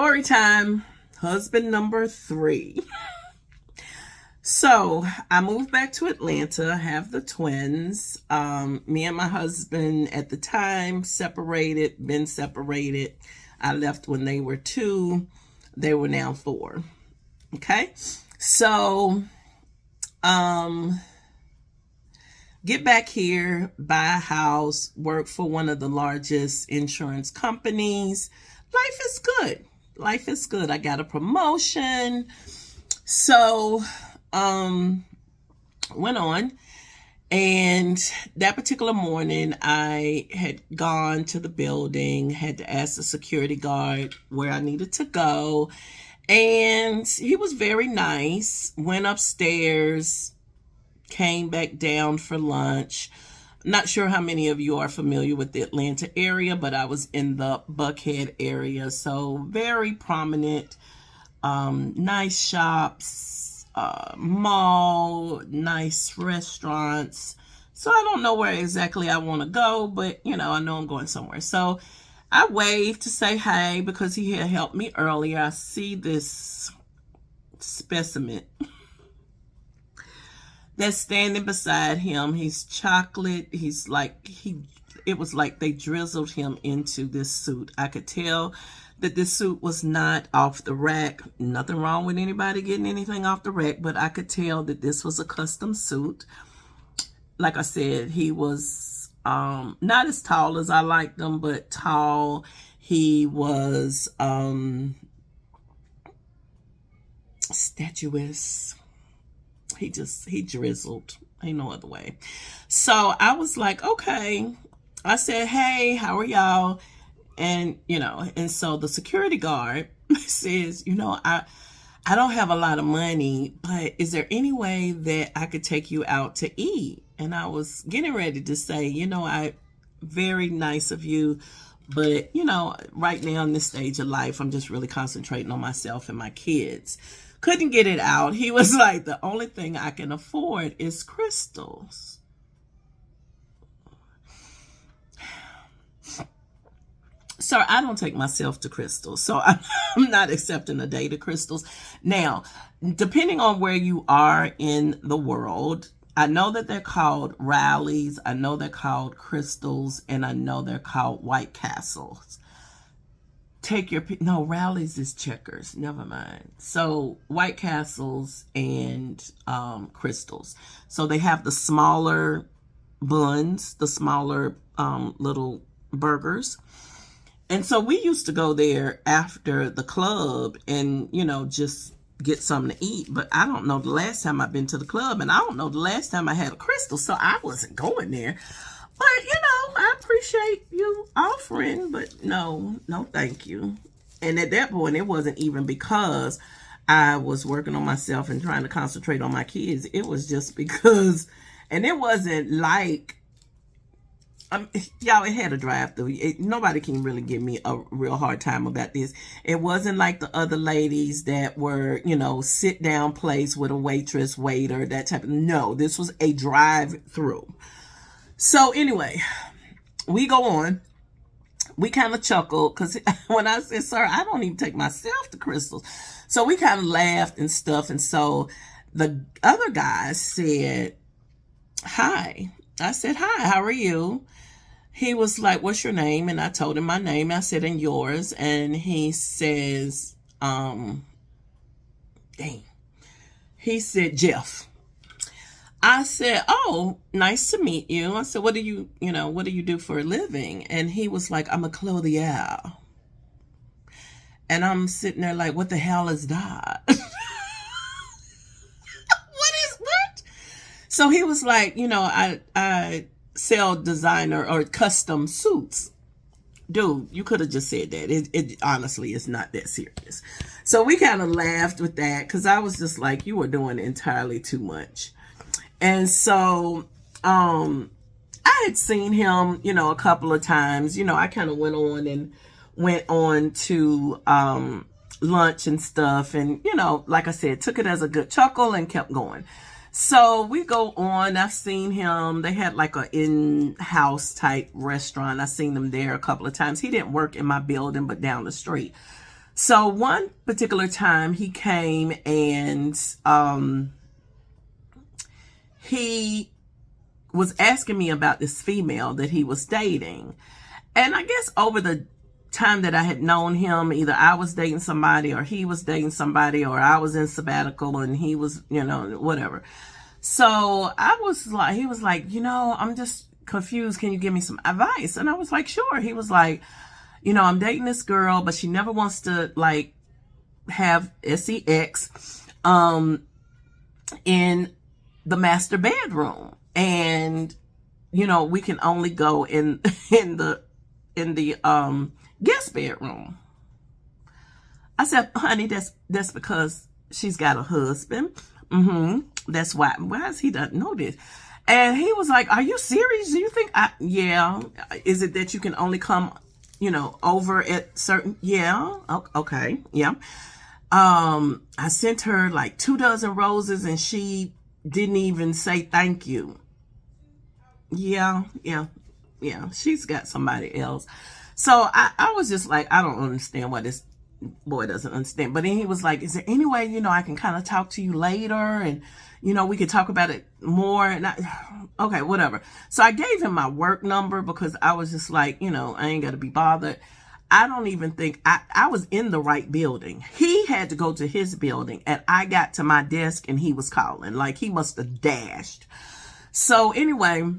Story time. Husband number 3. So I moved back to Atlanta. I have the twins. Me and my husband at the time been separated. I left when they were 2. They were now 4. Okay. So, get back here, buy a house, work for one of the largest insurance companies. Life is good. Life is good. I got a promotion. So, went on. And that particular morning, I had gone to the building, had to ask the security guard where I needed to go. And he was very nice, went upstairs, came back down for lunch. Not sure how many of you are familiar with the Atlanta area, but I was in the Buckhead area. So very prominent, nice shops, mall, nice restaurants. So I don't know where exactly I want to go, but I know I'm going somewhere. So I waved to say hey because he had helped me earlier. I see this specimen that's standing beside him. He's chocolate. It was like they drizzled him into this suit. I could tell that this suit was not off the rack. Nothing wrong with anybody getting anything off the rack, but I could tell that this was a custom suit. Like I said, he was not as tall as I liked him, but tall. He was statuesque. He drizzled. Ain't no other way. So I was like, okay. I said, hey, how are y'all? And, and so the security guard says, I don't have a lot of money, but is there any way that I could take you out to eat? And I was getting ready to say, very nice of you, but, right now in this stage of life, I'm just really concentrating on myself and my kids. Couldn't get it out. He was like, the only thing I can afford is crystals. Sir, I don't take myself to crystals, so I'm not accepting a date of crystals. Now, depending on where you are in the world, I know that they're called rallies, I know they're called crystals, and I know they're called White Castles. No, rallies is Checkers. Never mind. So White Castles and crystals. So they have the smaller buns, the smaller little burgers. And so we used to go there after the club and, just get something to eat. But I don't know the last time I've been to the club, and I don't know the last time I had a crystal, so I wasn't going there. But, I appreciate you offering, but no, thank you. And at that point, it wasn't even because I was working on myself and trying to concentrate on my kids. It was just because, and it wasn't like, y'all, it had a drive-through. Nobody can really give me a real hard time about this. It wasn't like the other ladies that were, sit-down place with a waitress, waiter, that type of, no, this was a drive-through. So anyway, we go on. We kind of chuckled because when I said, sir, I don't even take myself to crystals. So we kind of laughed and stuff. And so the other guy said, hi. I said, hi, how are you? He was like, what's your name? And I told him my name. I said, and yours. And he says, dang. He said, Jeff. I said, oh, nice to meet you. I said, what do you do for a living? And he was like, I'm a clothier. And I'm sitting there like, what the hell is that? What? So he was like, I sell designer or custom suits. Dude, you could have just said that. It honestly is not that serious. So we kind of laughed with that because I was just like, you were doing entirely too much. And so I had seen him, a couple of times. I kind of went on to lunch and stuff. And, like I said, took it as a good chuckle and kept going. So we go on. I've seen him. They had like a in-house type restaurant. I've seen him there a couple of times. He didn't work in my building, but down the street. So one particular time he came and he was asking me about this female that he was dating. And I guess over the time that I had known him, either I was dating somebody or he was dating somebody, or I was in sabbatical and he was, whatever. So he was like, I'm just confused. Can you give me some advice? And I was like, sure. He was like, I'm dating this girl, but she never wants to like have sex, in the master bedroom. And, we can only go in the guest bedroom. I said, honey, that's because she's got a husband. That's why. Why does he not know this? And he was like, are you serious? Do you think yeah. Is it that you can only come, over at certain, yeah. Okay. Yeah. I sent her like 2 dozen roses and she didn't even say thank you. Yeah. She's got somebody else. So I was just like, I don't understand why this boy doesn't understand. But then he was like, is there any way, I can kind of talk to you later and, we could talk about it more. And okay, whatever. So I gave him my work number because I was just like, I ain't got to be bothered. I don't even think I was in the right building. He had to go to his building and I got to my desk and he was calling. Like he must have dashed. So anyway,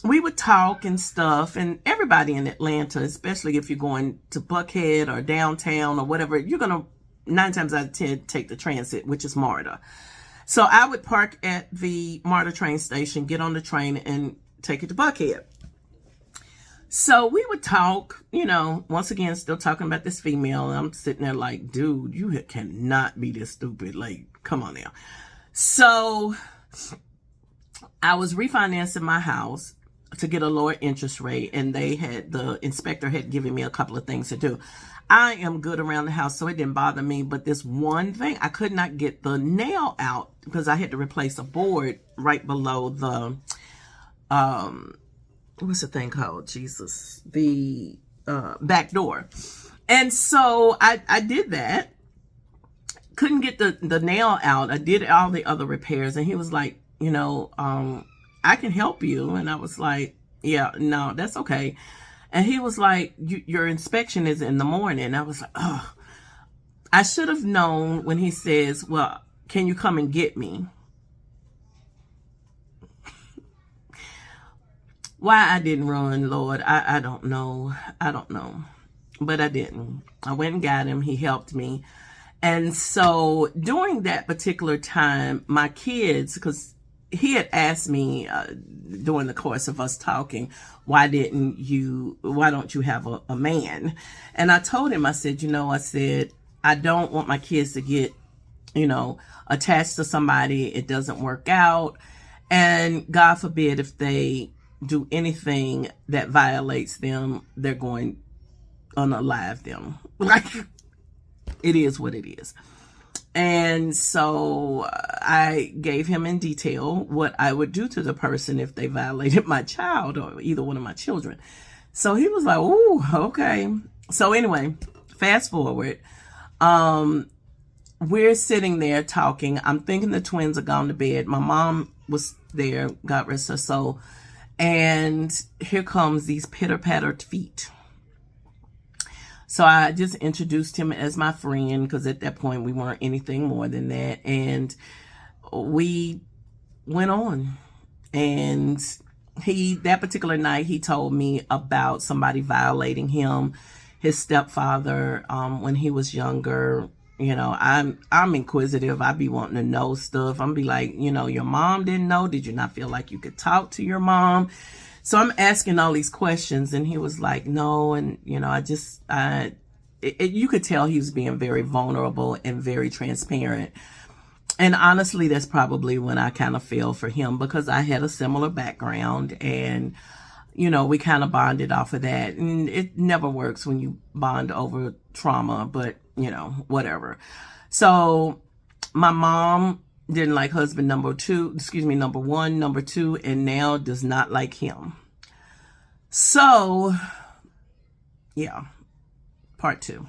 we would talk and stuff, and everybody in Atlanta, especially if you're going to Buckhead or downtown or whatever, you're going to 9 times out of 10 take the transit, which is MARTA. So I would park at the MARTA train station, get on the train and take it to Buckhead. So we would talk, once again, still talking about this female. And I'm sitting there like, dude, you cannot be this stupid. Like, come on now. So I was refinancing my house to get a lower interest rate, and the inspector had given me a couple of things to do. I am good around the house, so it didn't bother me. But this one thing, I could not get the nail out because I had to replace a board right below the, what's the thing called? Jesus, the back door. And so I did that. Couldn't get the nail out. I did all the other repairs, and he was like, I can help you. And I was like, yeah, no, that's okay. And he was like, your inspection is in the morning. I was like, oh, I should have known when he says, well, can you come and get me? Why I didn't run, Lord, I don't know. I don't know. But I didn't. I went and got him. He helped me. And so during that particular time, my kids, because he had asked me during the course of us talking, why don't you have a man? And I told him, I said, I don't want my kids to get, attached to somebody. It doesn't work out. And God forbid if they do anything that violates them, they're going to unalive them. Like, it is what it is. And so I gave him in detail what I would do to the person if they violated my child or either one of my children. So he was like, ooh, okay. So anyway, fast forward. We're sitting there talking. I'm thinking the twins are gone to bed. My mom was there, God rest her soul. And here comes these pitter-pattered feet. So I just introduced him as my friend because at that point we weren't anything more than that. And we went on. And that particular night, he told me about somebody violating him, his stepfather, when he was younger. I'm inquisitive. I be wanting to know stuff. I'm be like, your mom didn't know. Did you not feel like you could talk to your mom? So I'm asking all these questions, and he was like, no. And, you could tell he was being very vulnerable and very transparent. And honestly, that's probably when I kind of fell for him because I had a similar background and, we kind of bonded off of that. And it never works when you bond over trauma, but, whatever. So my mom didn't like husband number one, number two, and now does not like him. So, yeah, part 2.